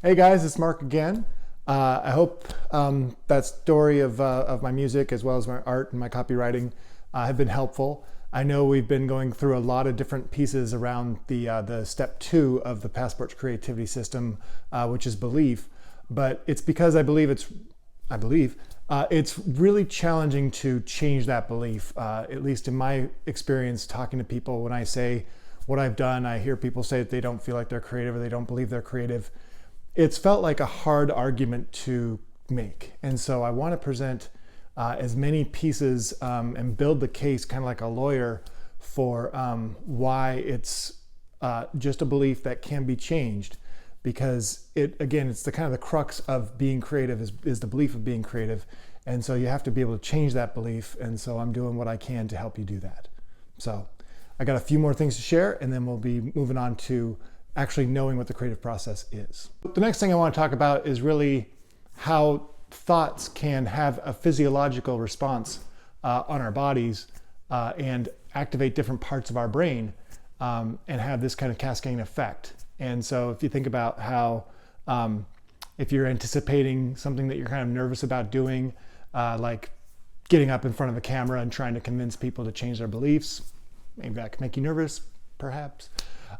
Hey guys, it's Mark again. I hope that story of my music as well as my art and my copywriting have been helpful. I know we've been going through a lot of different pieces around the step 2 of the Passport's creativity system, which is belief. But it's because I believe it's really challenging to change that belief. At least in my experience talking to people, when I say what I've done, I hear people say that they don't feel like they're creative or they don't believe they're creative. It's felt like a hard argument to make. And so I want to present as many pieces and build the case kind of like a lawyer for why it's just a belief that can be changed. Because it's the kind of the crux of being creative is the belief of being creative. And so you have to be able to change that belief. And so I'm doing what I can to help you do that. So I got a few more things to share, and then we'll be moving on to actually knowing what the creative process is. The next thing I want to talk about is really how thoughts can have a physiological response on our bodies and activate different parts of our brain and have this kind of cascading effect. And so if you think about how if you're anticipating something that you're kind of nervous about doing, like getting up in front of a camera and trying to convince people to change their beliefs, maybe that can make you nervous, perhaps.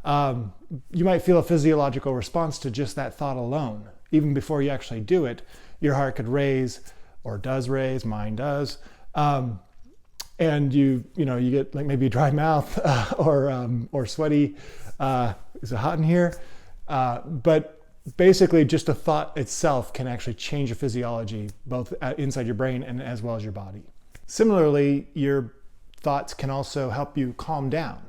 You might feel a physiological response to just that thought alone. Even before you actually do it, your heart could raise, or does raise, mine does. And you get like maybe a dry mouth or sweaty. Is it hot in here? But basically just a thought itself can actually change your physiology, both inside your brain and as well as your body. Similarly, your thoughts can also help you calm down.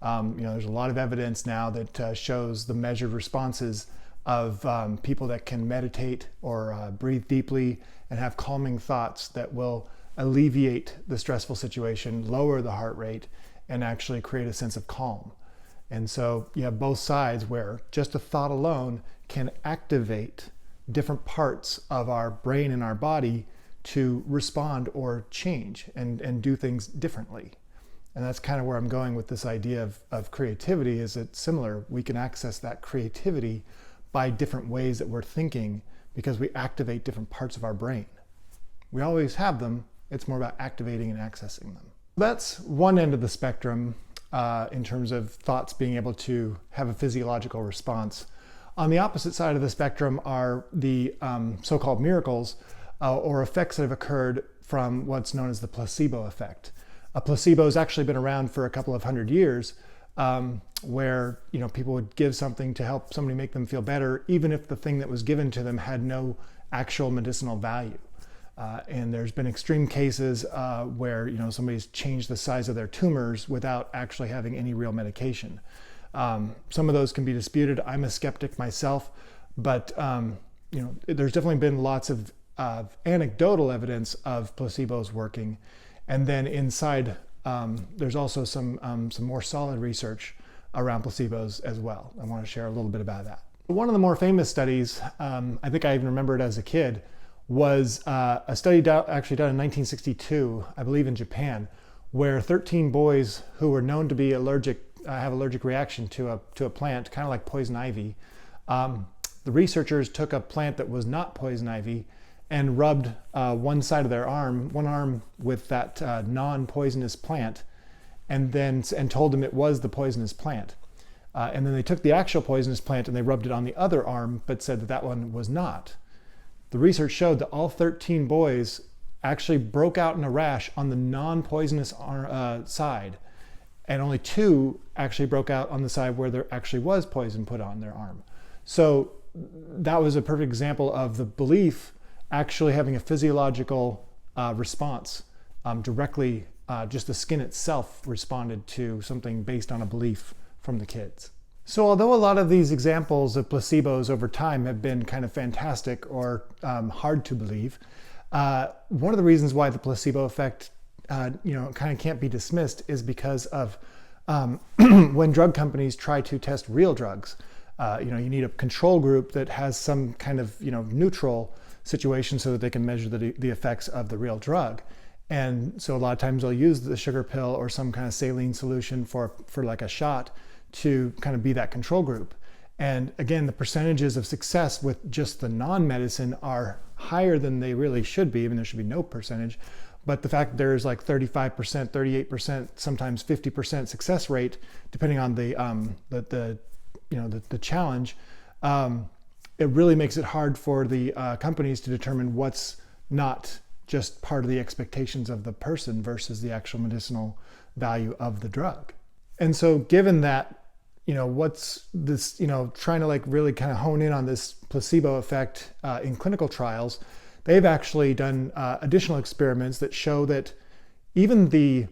There's a lot of evidence now that shows the measured responses of people that can meditate or breathe deeply and have calming thoughts that will alleviate the stressful situation, lower the heart rate, and actually create a sense of calm. And so you have both sides where just a thought alone can activate different parts of our brain and our body to respond or change and do things differently. And that's kind of where I'm going with this idea of creativity. Is it similar? We can access that creativity by different ways that we're thinking because we activate different parts of our brain. We always have them. It's more about activating and accessing them. That's one end of the spectrum in terms of thoughts being able to have a physiological response. On the opposite side of the spectrum are the so-called miracles or effects that have occurred from what's known as the placebo effect. A placebo has actually been around for a couple of hundred years, where people would give something to help somebody make them feel better, even if the thing that was given to them had no actual medicinal value. And there's been extreme cases where somebody's changed the size of their tumors without actually having any real medication. Some of those can be disputed. I'm a skeptic myself, but there's definitely been lots of anecdotal evidence of placebos working. And then inside, there's also some more solid research around placebos as well. I want to share a little bit about that. One of the more famous studies, I think I even remember it as a kid, was a study actually done in 1962, I believe in Japan, where 13 boys who were known to be have allergic reaction to a plant, kind of like poison ivy. The researchers took a plant that was not poison ivy and rubbed one side of their arm, one arm with that non-poisonous plant, and told them it was the poisonous plant. And then they took the actual poisonous plant and they rubbed it on the other arm, but said that one was not. The research showed that all 13 boys actually broke out in a rash on the non-poisonous side, and only 2 actually broke out on the side where there actually was poison put on their arm. So that was a perfect example of the belief actually having a physiological response directly. Just the skin itself responded to something based on a belief from the kids. So although a lot of these examples of placebos over time have been kind of fantastic or hard to believe, one of the reasons why the placebo effect kind of can't be dismissed is because of when drug companies try to test real drugs. You need a control group that has some kind of neutral situation so that they can measure the effects of the real drug. And so a lot of times they'll use the sugar pill or some kind of saline solution for like a shot to kind of be that control group. And again, the percentages of success with just the non-medicine are higher than they really should be. Even there should be no percentage. But the fact that there's like 35%, 38%, sometimes 50% success rate, depending on the challenge, it really makes it hard for the companies to determine what's not just part of the expectations of the person versus the actual medicinal value of the drug. And so given that, what's this, trying to like really kind of hone in on this placebo effect in clinical trials, they've actually done additional experiments that show that even the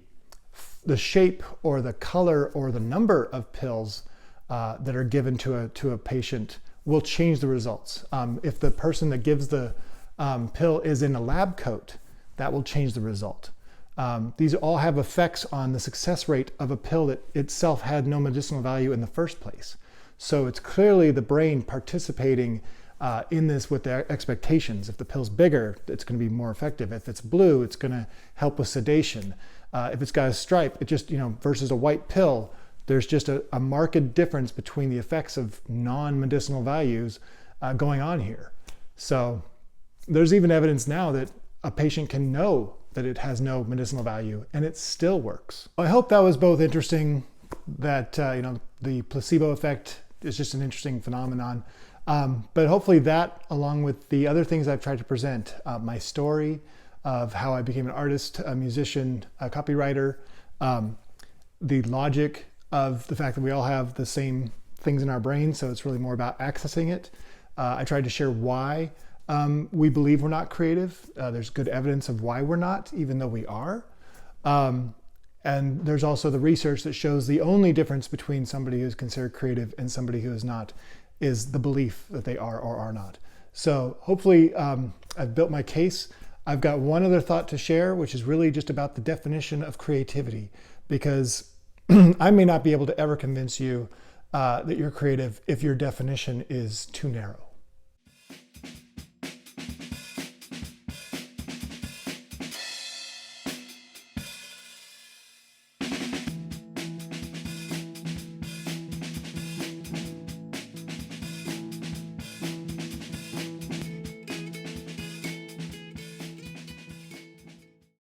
shape or the color or the number of pills that are given to a patient will change the results. If the person that gives the pill is in a lab coat, that will change the result. These all have effects on the success rate of a pill that itself had no medicinal value in the first place. So it's clearly the brain participating in this with their expectations. If the pill's bigger, it's going to be more effective. If it's blue, it's going to help with sedation. If it's got a stripe, it just, versus a white pill, there's just a marked difference between the effects of non-medicinal values going on here. So there's even evidence now that a patient can know that it has no medicinal value and it still works. I hope that was both interesting, that the placebo effect is just an interesting phenomenon, but hopefully that, along with the other things I've tried to present, my story of how I became an artist, a musician, a copywriter, the logic of the fact that we all have the same things in our brain, so it's really more about accessing it. I tried to share why we believe we're not creative. There's good evidence of why we're not, even though we are. And there's also the research that shows the only difference between somebody who's considered creative and somebody who is not is the belief that they are or are not. So hopefully I've built my case. I've got one other thought to share, which is really just about the definition of creativity, because I may not be able to ever convince you that you're creative if your definition is too narrow.